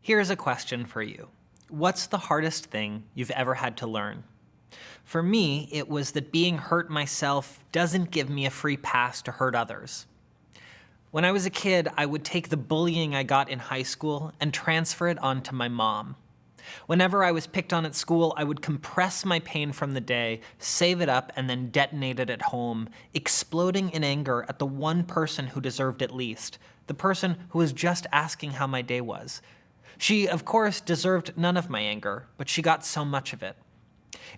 Here's a question for you. What's the hardest thing you've ever had to learn? For me, it was that being hurt myself doesn't give me a free pass to hurt others. When I was a kid, I would take the bullying I got in high school and transfer it onto my mom. Whenever I was picked on at school, I would compress my pain from the day, save it up, and then detonate it at home, exploding in anger at the one person who deserved it least, the person who was just asking how my day was. She, of course, deserved none of my anger, but she got so much of it.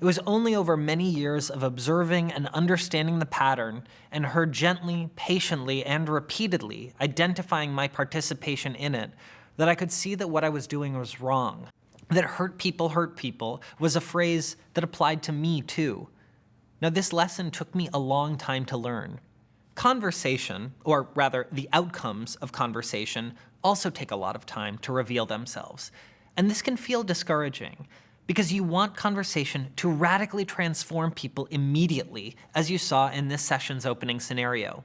It was only over many years of observing and understanding the pattern, and her gently, patiently, and repeatedly identifying my participation in it, that I could see that what I was doing was wrong. That hurt people was a phrase that applied to me too. Now, this lesson took me a long time to learn. Conversation, or rather the outcomes of conversation, also take a lot of time to reveal themselves. And this can feel discouraging because you want conversation to radically transform people immediately, as you saw in this session's opening scenario.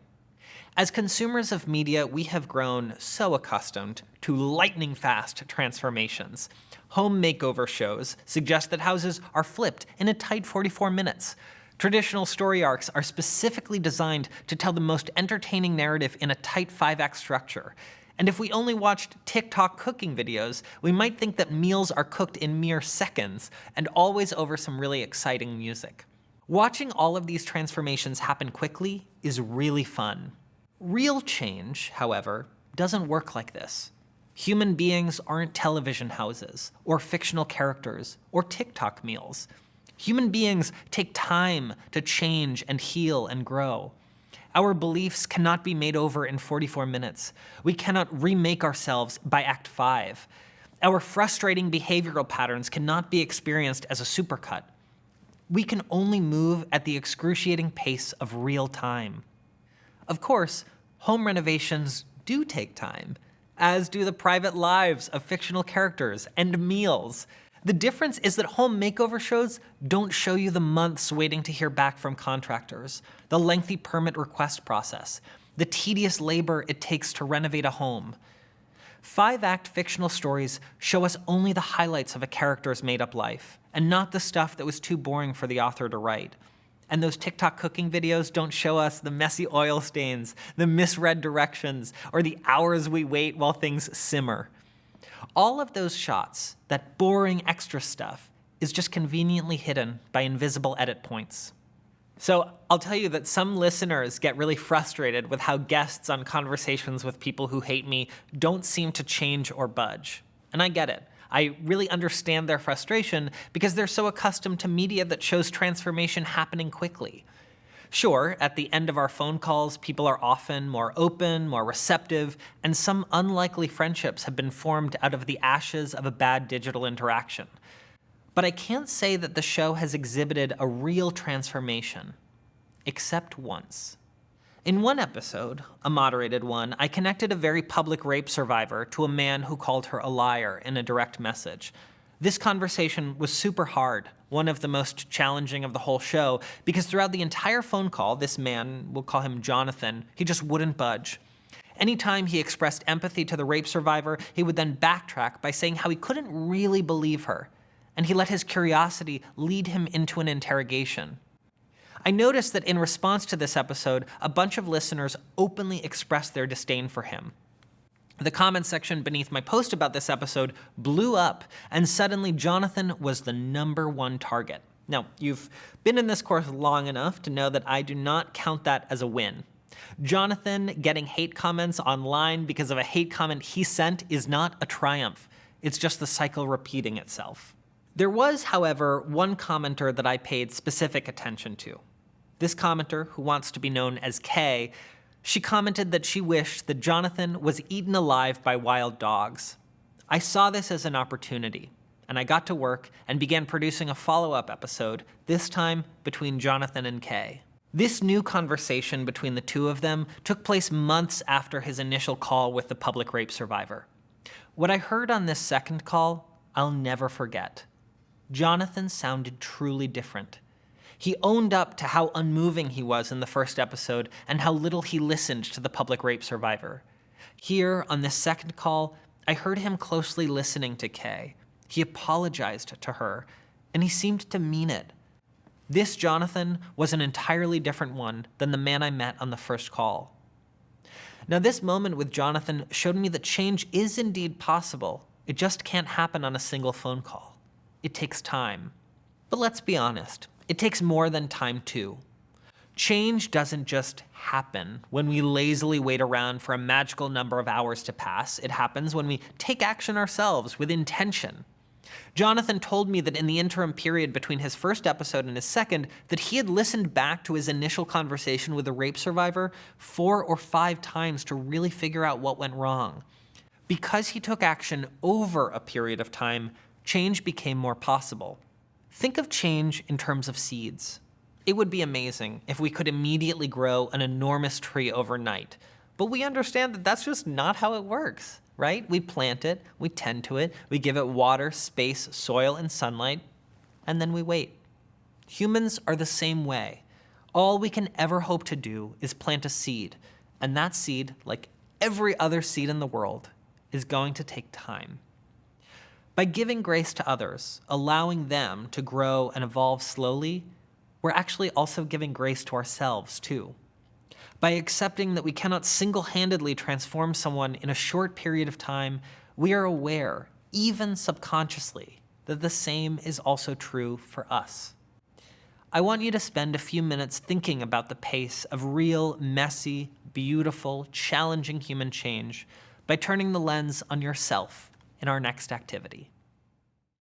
As consumers of media, we have grown so accustomed to lightning-fast transformations. Home makeover shows suggest that houses are flipped in a tight 44 minutes. Traditional story arcs are specifically designed to tell the most entertaining narrative in a tight 5-act structure. And if we only watched TikTok cooking videos, we might think that meals are cooked in mere seconds and always over some really exciting music. Watching all of these transformations happen quickly is really fun. Real change, however, doesn't work like this. Human beings aren't television houses, or fictional characters, or TikTok meals. Human beings take time to change and heal and grow. Our beliefs cannot be made over in 44 minutes. We cannot remake ourselves by Act 5. Our frustrating behavioral patterns cannot be experienced as a supercut. We can only move at the excruciating pace of real time. Of course, home renovations do take time, as do the private lives of fictional characters and meals. The difference is that home makeover shows don't show you the months waiting to hear back from contractors, the lengthy permit request process, the tedious labor it takes to renovate a home. 5-act fictional stories show us only the highlights of a character's made-up life, and not the stuff that was too boring for the author to write. And those TikTok cooking videos don't show us the messy oil stains, the misread directions, or the hours we wait while things simmer. All of those shots, that boring extra stuff, is just conveniently hidden by invisible edit points. So I'll tell you that some listeners get really frustrated with how guests on Conversations with People Who Hate Me don't seem to change or budge. And I get it. I really understand their frustration because they're so accustomed to media that shows transformation happening quickly. Sure, at the end of our phone calls, people are often more open, more receptive, and some unlikely friendships have been formed out of the ashes of a bad digital interaction. But I can't say that the show has exhibited a real transformation, except once. In one episode, a moderated one, I connected a very public rape survivor to a man who called her a liar in a direct message. This conversation was super hard, one of the most challenging of the whole show, because throughout the entire phone call, this man, we'll call him Jonathan, he just wouldn't budge. Anytime he expressed empathy to the rape survivor, he would then backtrack by saying how he couldn't really believe her, and he let his curiosity lead him into an interrogation. I noticed that in response to this episode, a bunch of listeners openly expressed their disdain for him. The comment section beneath my post about this episode blew up, and suddenly Jonathan was the #1 target. Now, you've been in this course long enough to know that I do not count that as a win. Jonathan getting hate comments online because of a hate comment he sent is not a triumph. It's just the cycle repeating itself. There was, however, one commenter that I paid specific attention to. This commenter, who wants to be known as Kay, she commented that she wished that Jonathan was eaten alive by wild dogs. I saw this as an opportunity, and I got to work and began producing a follow-up episode, this time between Jonathan and Kay. This new conversation between the two of them took place months after his initial call with the public rape survivor. What I heard on this second call, I'll never forget. Jonathan sounded truly different. He owned up to how unmoving he was in the first episode and how little he listened to the public rape survivor. Here, on this second call, I heard him closely listening to Kay. He apologized to her, and he seemed to mean it. This Jonathan was an entirely different one than the man I met on the first call. Now, this moment with Jonathan showed me that change is indeed possible. It just can't happen on a single phone call. It takes time. But let's be honest, it takes more than time too. Change doesn't just happen when we lazily wait around for a magical number of hours to pass. It happens when we take action ourselves with intention. Jonathan told me that in the interim period between his first episode and his second, that he had listened back to his initial conversation with a rape survivor 4 or 5 times to really figure out what went wrong. Because he took action over a period of time, change became more possible. Think of change in terms of seeds. It would be amazing if we could immediately grow an enormous tree overnight, but we understand that that's just not how it works, right? We plant it, we tend to it, we give it water, space, soil, and sunlight, and then we wait. Humans are the same way. All we can ever hope to do is plant a seed, and that seed, like every other seed in the world, is going to take time. By giving grace to others, allowing them to grow and evolve slowly, we're actually also giving grace to ourselves too. By accepting that we cannot single-handedly transform someone in a short period of time, we are aware, even subconsciously, that the same is also true for us. I want you to spend a few minutes thinking about the pace of real, messy, beautiful, challenging human change by turning the lens on yourself in our next activity.